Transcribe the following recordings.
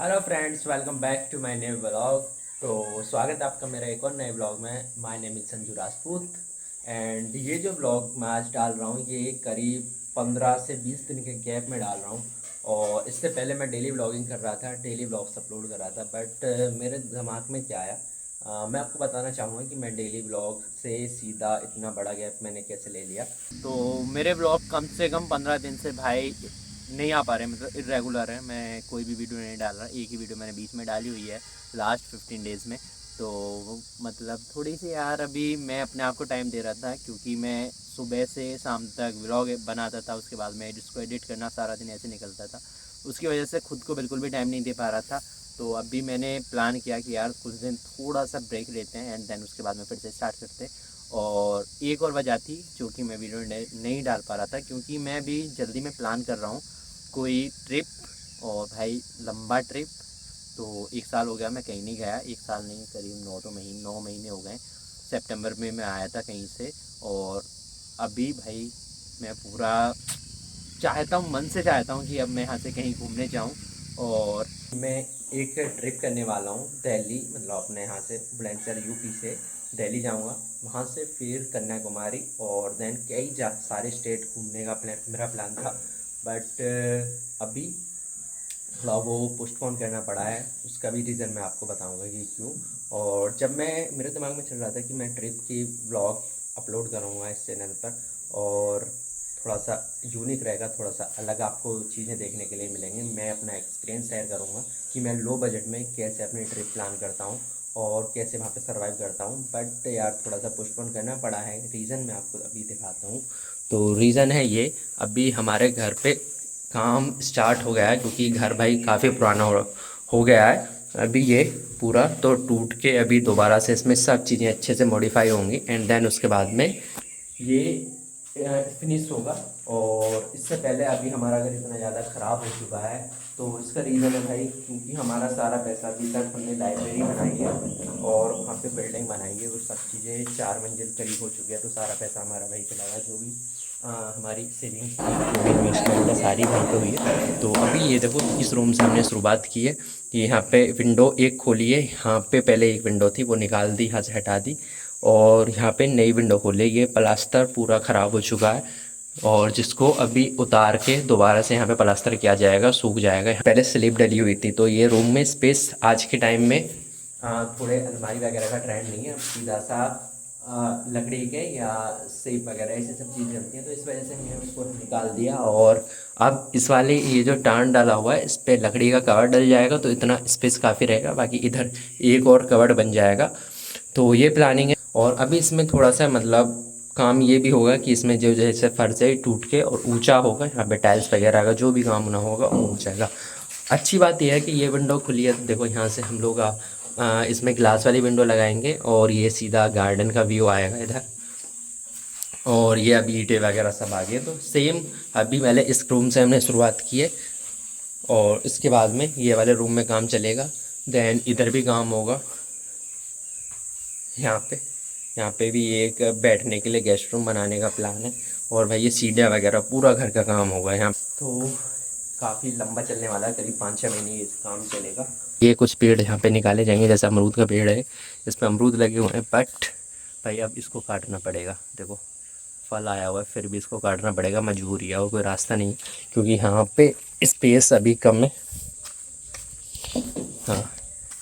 Hello friends, welcome back to my new blog. तो स्वागत है आपका मेरा एक और नए ब्लॉग में। My name is Sanju Rajput and ये जो ब्लॉग मैं आज डाल रहा हूँ ये करीब 15 से 20 दिन के गैप में डाल रहा हूँ। और इससे पहले मैं डेली ब्लॉगिंग कर रहा था, डेली ब्लॉग्स अपलोड कर रहा था, बट मेरे दिमाग में क्या आया, मैं आपको बताना चाहूँगा कि मैं डेली ब्लॉग से सीधा इतना बड़ा गैप मैंने कैसे ले लिया। तो मेरे ब्लॉग कम से कम 15 दिन से भाई नहीं आ पा रहे, मतलब इरेगुलर है। मैं कोई भी वीडियो नहीं डाल रहा, एक ही वीडियो मैंने बीच में डाली हुई है लास्ट 15 डेज़ में। तो मतलब थोड़ी सी यार अभी मैं अपने आप को टाइम दे रहा था, क्योंकि मैं सुबह से शाम तक व्लॉग बनाता था, उसके बाद मैं इसको एडिट करना सारा दिन ऐसे निकलता था, उसकी वजह से खुद को बिल्कुल भी टाइम नहीं दे पा रहा था। तो अभी मैंने प्लान किया कि यार कुछ दिन थोड़ा सा ब्रेक लेते हैं एंड देन उसके बाद में फिर से स्टार्ट करते हैं। और एक और वजह थी जो कि मैं वीडियो नहीं डाल पा रहा था, क्योंकि मैं भी जल्दी में प्लान कर रहा हूँ कोई ट्रिप, और भाई लंबा ट्रिप। तो एक साल हो गया मैं कहीं नहीं गया, एक साल नहीं करीब 9 महीने हो गए। सितंबर में मैं आया था कहीं से, और अभी भाई मैं पूरा चाहता हूँ, मन से चाहता हूँ कि अब मैं यहाँ से कहीं घूमने जाऊँ। और मैं एक ट्रिप करने वाला हूँ दिल्ली, मतलब अपने यहाँ से बुलंदशहर यूपी से दिल्ली जाऊँगा, वहाँ से फिर कन्याकुमारी और देन कई सारे स्टेट घूमने का मेरा प्लान था। बट अभी थोड़ा वो पोस्टपोन करना पड़ा है, उसका भी रीज़न मैं आपको बताऊंगा कि क्यों। और जब मैं मेरे दिमाग में चल रहा था कि मैं ट्रिप की ब्लॉग अपलोड करूँगा इस चैनल पर, और थोड़ा सा यूनिक रहेगा, थोड़ा सा अलग आपको चीज़ें देखने के लिए मिलेंगे। मैं अपना एक्सपीरियंस शेयर करूँगा कि मैं लो बजट में कैसे अपनी ट्रिप प्लान करता हूँ और कैसे वहाँ पे सर्वाइव करता हूँ। बट यार थोड़ा सा पोस्टपोन करना पड़ा है, रीज़न मैं आपको अभी दिखाता हूँ। तो रीज़न है ये, अभी हमारे घर पे काम स्टार्ट हो गया है, क्योंकि घर भाई काफ़ी पुराना हो गया है। अभी ये पूरा तो टूट के अभी दोबारा से इसमें सब चीज़ें अच्छे से मॉडिफाई होंगी एंड देन उसके बाद में ये फिनिश होगा। और इससे पहले अभी हमारा घर इतना ज़्यादा ख़राब हो चुका है, तो इसका रीज़न है भाई, क्योंकि हमारा सारा पैसा अभी तक हमने लाइब्रेरी बनाई है और वहाँ पे बिल्डिंग बनाई है, वो सब चीज़ें 4 मंजिल करीब हो चुकी है, तो सारा पैसा हमारा भाई चला गया। जो भी हमारी सेविंग्स थी, जो भी इन्वेस्टमेंट है, सारी वहीं पे हुई है। तो अभी ये देखो, इस रूम से हमने शुरुआत की है कि यहाँ पे विंडो एक खोली है, यहाँ पे पहले एक विंडो थी वो निकाल दी, यहाँ से हटा दी, और यहाँ पे नई विंडो खोली। ये प्लास्टर पूरा ख़राब हो चुका है और जिसको अभी उतार के दोबारा से यहाँ पे प्लास्टर किया जाएगा, सूख जाएगा। पहले स्लिप डली हुई थी, तो ये रूम में स्पेस आज के टाइम में थोड़े अलमारी वगैरह का ट्रेंड नहीं है, अब सीधा सा लकड़ी के या सेब वगैरह ऐसी सब चीज़ें चलती हैं, तो इस वजह से हमने उसको निकाल दिया। और अब इस वाले ये जो टान डाला हुआ है, इस पर लकड़ी का कवर डल जाएगा, तो इतना स्पेस काफ़ी रहेगा। बाकी इधर एक और कवर बन जाएगा, तो ये प्लानिंग है। और अभी इसमें थोड़ा सा मतलब काम ये भी होगा कि इसमें जो जैसे फर्श है टूट के और ऊंचा होगा, यहाँ पे टाइल्स वगैरह का जो भी काम ना होगा वो हो जाएगा। अच्छी बात यह है कि ये विंडो खुली है, देखो यहाँ से हम लोग इसमें ग्लास वाली विंडो लगाएंगे और ये सीधा गार्डन का व्यू आएगा इधर। और ये अभी ईंटें वगैरह सब आ गए, तो सेम अभी पहले इस रूम से हमने शुरुआत की है और इसके बाद में ये वाले रूम में काम चलेगा, देन इधर भी काम होगा। यहाँ पे यहाँ पे भी एक बैठने के लिए गेस्ट रूम बनाने का प्लान है। और भाई ये सीढ़ियाँ वगैरह पूरा घर का काम होगा यहाँ, तो काफ़ी लंबा चलने वाला है, करीब 5-6 महीने ये काम चलेगा। ये कुछ पेड़ यहाँ पे निकाले जाएंगे, जैसे अमरूद का पेड़ है, इस पर अमरूद लगे हुए हैं, बट भाई अब इसको काटना पड़ेगा। देखो फल आया हुआ है, फिर भी इसको काटना पड़ेगा, मजबूरी है और कोई रास्ता नहीं, क्योंकि यहाँ पे स्पेस अभी कम है। हाँ,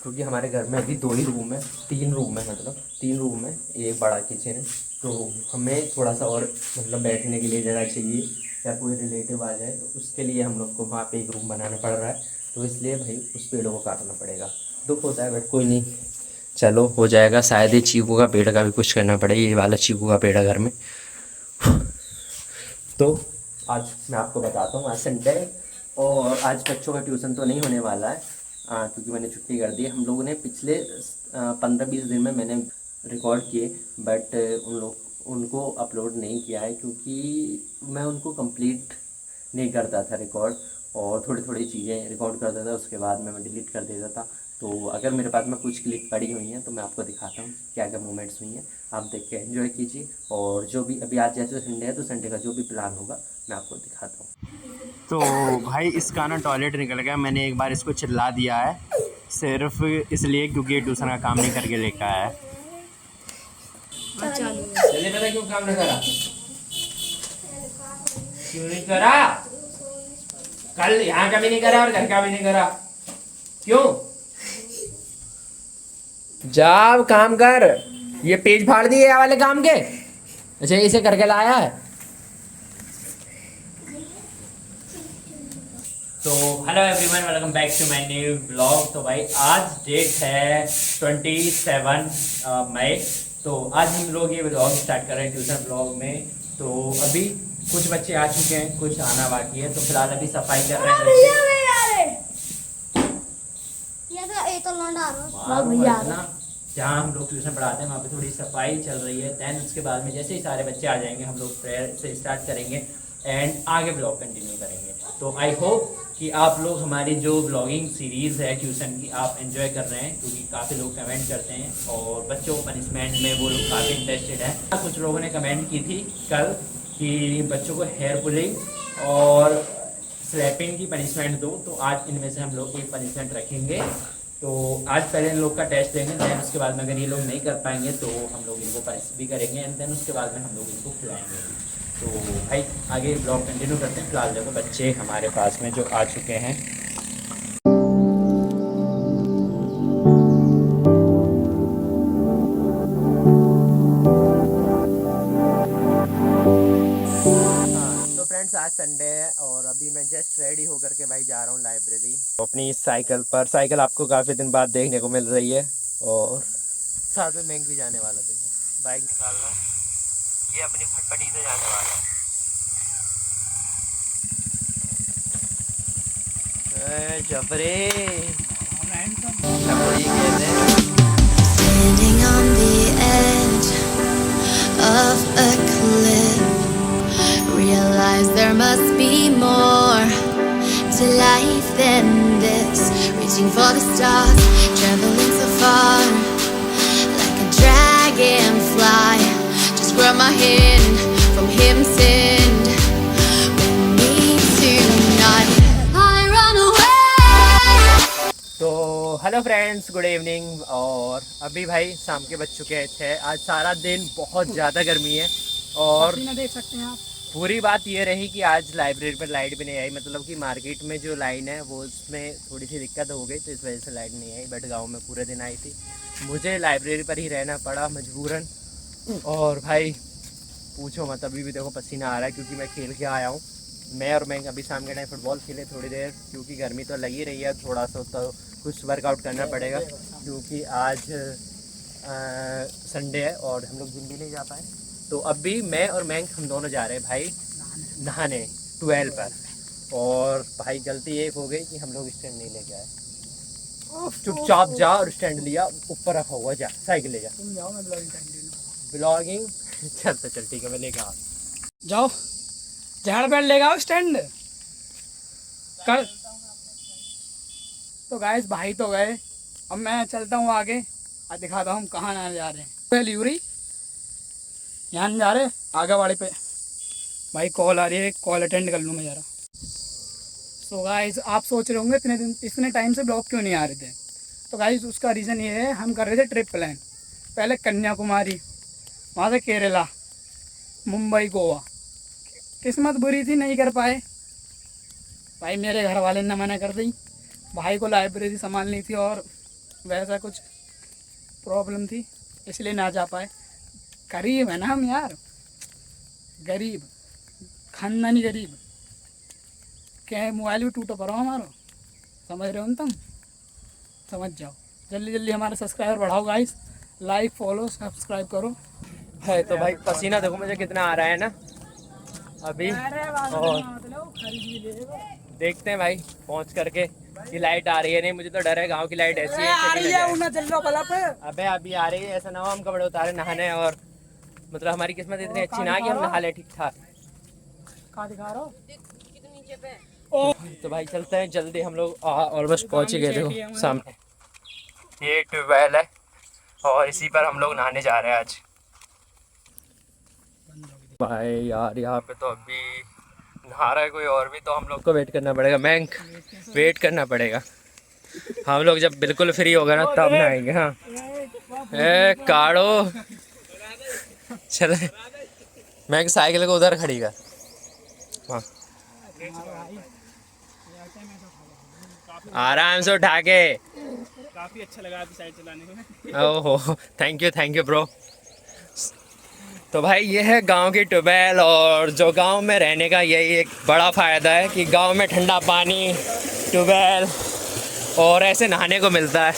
क्योंकि हमारे घर में अभी 2 ही रूम है, 3 रूम है, मतलब 3 रूम है, एक बड़ा किचन है। तो हमें थोड़ा सा और मतलब बैठने के लिए जगह चाहिए, या कोई रिलेटिव आ जाए तो उसके लिए हम लोग को वहाँ पे एक रूम बनाना पड़ रहा है, तो इसलिए भाई उस पेड़ों को काटना पड़ेगा। दुख होता है बट कोई नहीं, चलो हो जाएगा। शायद ये चीकू का पेड़ का भी कुछ करना पड़ेगा, ये वाला चीकू का पेड़ है घर में। तो आज मैं आपको बताता हूँ, आज संडे और आज बच्चों का ट्यूशन तो नहीं होने वाला है, क्योंकि मैंने छुट्टी कर दी। हम लोगों ने पिछले 15-20 दिन में मैंने रिकॉर्ड किए, बट उनको अपलोड नहीं किया है, क्योंकि मैं उनको कंप्लीट नहीं करता था रिकॉर्ड, और थोड़ी थोड़ी चीज़ें रिकॉर्ड करता था, उसके बाद मैं डिलीट कर देता था। तो अगर मेरे पास में कुछ क्लिप पड़ी हुई हैं तो मैं आपको दिखाता हूँ क्या क्या मोमेंट्स हुई हैं, आप देख के एंजॉय कीजिए। और जो भी अभी आज जैसे संडे है, तो संडे का जो भी प्लान होगा मैं आपको दिखाता हूँ। तो भाई इसका ना टॉयलेट निकल गया, मैंने एक बार इसको चिल्ला दिया है सिर्फ इसलिए क्योंकि ये ट्यूशन का काम नहीं करके लेकर आया है। चलिए पता क्यों काम नहीं करा, क्यों नहीं करा, कल यहाँ का भी नहीं करा और घर का भी नहीं करा, क्यों? जाओ काम कर, ये पेज फाड़ दिए वाले काम के। अच्छा इसे करके लाया है। तो hello everyone, welcome back to my new blog. तो भाई आज डेट है 27 मई। तो आज हम लोग ये ब्लॉग स्टार्ट कर रहे हैं ट्यूशन ब्लॉग में। तो अभी कुछ बच्चे आ चुके हैं, कुछ आना बाकी है। तो फिलहाल अभी सफाई कर रहे हैं। जहाँ हम लोग ट्यूशन पढ़ाते हैं वहाँ पे थोड़ी सफाई चल रही है। दैन उसके बाद में जैसे ही सारे बच्चे आ जाएंगे हम लोग प्रेयर से स्टार्ट करेंगे एंड आगे ब्लॉग कंटिन्यू करेंगे। तो आई होप कि आप लोग हमारी जो ब्लॉगिंग सीरीज़ है ट्यूशन की आप एंजॉय कर रहे हैं, क्योंकि काफ़ी लोग कमेंट करते हैं और बच्चों को पनिशमेंट में वो लोग काफ़ी इंटरेस्टेड हैं। कुछ लोगों ने कमेंट की थी कल कि बच्चों को हेयर पुलिंग और स्लैपिंग की पनिशमेंट दो। तो आज इनमें से हम लोग एक पनिशमेंट रखेंगे। तो आज पहले इन लोग का टेस्ट देंगे, दैन उसके बाद में अगर ये लोग नहीं कर पाएंगे तो हम लोग इनको पनिश भी करेंगे एंड देन उसके बाद में हम लोग इनको खिलाएंगे। तो भाई आगे ब्लॉग कंटिन्यू करते हैं। फिलहाल देखो बच्चे हमारे पास में जो आ चुके हैं। तो फ्रेंड्स आज संडे है और अभी मैं जस्ट रेडी होकर के भाई जा रहा हूँ लाइब्रेरी अपनी साइकिल पर। साइकिल आपको काफ़ी दिन बाद देखने को मिल रही है और साथ में मैंग भी जाने वाला। देखो बाइक निकाल रहा है, ये अपनी फटफटी से जाने वाला है। जबरे Standing on the edge of a cliff, realize there must be more to life than this. Reaching for the stars, traveling so far, like a dragonfly. Just grab my hand from him, send with me tonight. I run away. तो hello friends, good evening. और अभी भाई शाम के बज चुके हैं 6। आज सारा दिन बहुत ज़्यादा गर्मी है और देख सकते हैं आप। पूरी बात ये रही कि आज लाइब्रेरी पर लाइट भी नहीं आई। मतलब कि मार्केट में जो लाइन है वो उसमें थोड़ी सी दिक्कत हो गई, तो इस वजह से लाइट नहीं आई। बट गांव में पूरे दिन आई थी, मुझे लाइब्रेरी पर ही रहना पड़ा मजबूरन। और भाई पूछो मत, अभी भी देखो पसीना आ रहा है क्योंकि मैं खेल के आया हूँ। मैं अभी शाम के टाइम फुटबॉल खेले थोड़ी देर, क्योंकि गर्मी तो लगी रही है। थोड़ा सा तो कुछ वर्कआउट करना पड़ेगा क्योंकि आज संडे है और हम लोग जिम भी नहीं जा पाए। तो अभी मैं और मैंग हम दोनों जा रहे हैं भाई नहाने 12 पर। और भाई गलती एक हो गई कि हम लोग स्टैंड नहीं लेके आए। चुपचाप जा और स्टैंड लिया, ऊपर रखा हुआ, जा साइकिल ले जा। तुम जाओ, मैं ब्लॉगिंग ब्लॉगिंग चल तो चल ठीक है, मैं लेके आ जाओ। झाड़ पेड़ ले आओ स्टैंड कर। तो गाइस भाई तो गए, अब मैं चलता हूँ आगे और दिखाता हूँ हम कहाँ नहाने जा रहे हैं। ल्यूरी यहाँ नहीं जा रहे, आगे वाले पे भाई कॉल आ रही है, कॉल अटेंड कर लूँ मैं ज़रा। सो गाइस आप सोच रहे होंगे इतने टाइम से ब्लॉग क्यों नहीं आ रहे थे। तो गाइस उसका रीज़न ये है, हम कर रहे थे ट्रिप प्लान। पहले कन्याकुमारी, वहाँ से केरला, मुंबई, गोवा। किस्मत बुरी थी, नहीं कर पाए भाई। मेरे घर वाले ने मना कर दी, भाई को लाइब्रेरी संभालनी थी और वैसा कुछ प्रॉब्लम थी, इसलिए ना जा पाए। गरीब है ना हम यार, गरीब खानदानी गरीब। क्या है, मोबाइल भी टूटा पड़ा हमारा, समझ रहे हो ना तुम, समझ जाओ। जल्दी जल्दी हमारे सब्सक्राइबर बढ़ाओ गाइस, लाइक फॉलो सब्सक्राइब करो। है। तो भाई पसीना देखो मुझे कितना आ रहा है ना अभी। और देखते हैं भाई पहुंच करके कि लाइट आ रही है नहीं। मुझे तो डर है, गांव की लाइट ऐसी है। अबे अभी आ रही है, ऐसा ना हो हम कपड़े उतारे नहाने और मतलब हमारी किस्मत इतनी अच्छी ना कि हम नहा ले ठीक ठाक। तो भाई चलते हैं जल्दी, हम लोग ऑलमोस्ट पहुंच गए। देखो सामने ये ट्यूबवेल है और इसी पर हम लोग नहाने जा रहे हैं आज। भाई यार यहाँ पे तो अभी नहा रहा है कोई और भी, तो हम लोग को वेट करना पड़ेगा। मैंक वेट करना पड़ेगा। हम लोग जब बिल्कुल फ्री होगा ना तब नहाएंगे। हाँ ए काड़ो चले, मैं साइकिल को उधर खड़ी कर। हाँ आराम से उठा के। काफी अच्छा लगा आपकी साइड चलाने में। ओहो थैंक यू ब्रो। तो भाई ये है गांव की ट्यूबवेल, और जो गांव में रहने का यही एक बड़ा फ़ायदा है कि गांव में ठंडा पानी, ट्यूबवेल और ऐसे नहाने को मिलता है।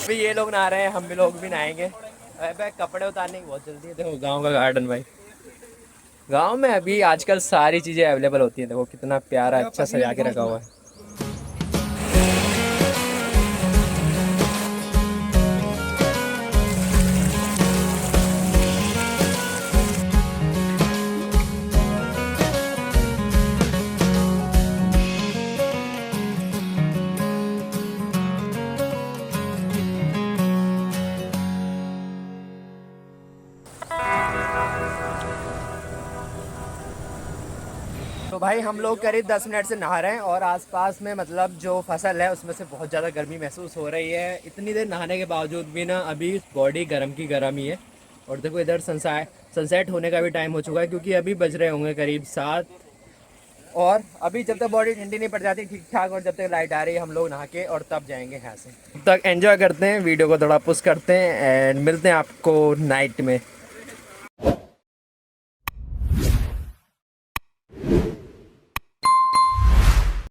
अभी ये लोग नहा रहे हैं, हम भी लोग भी नहाएंगे। अरे कपड़े उतारने की बहुत जल्दी है। देखो गांव का गार्डन भाई, गांव में अभी आजकल सारी चीज़ें अवेलेबल होती हैं। देखो कितना प्यारा अच्छा सजा के रखा हुआ है। तो भाई हम लोग करीब 10 मिनट से नहा रहे हैं, और आसपास में मतलब जो फसल है उसमें से बहुत ज़्यादा गर्मी महसूस हो रही है। इतनी देर नहाने के बावजूद भी ना अभी बॉडी गर्म की गर्म ही है। और देखो इधर सनसेट होने का भी टाइम हो चुका है, क्योंकि अभी बज रहे होंगे करीब 7। और अभी जब तक बॉडी ठंडी नहीं पड़ जाती ठीक ठाक, और जब तक लाइट आ रही है हम लोग नहा के और तब जाएंगे यहाँ से। तब तक एंजॉय करते हैं, वीडियो को थोड़ा पुश करते हैं, एंड मिलते हैं आपको नाइट में।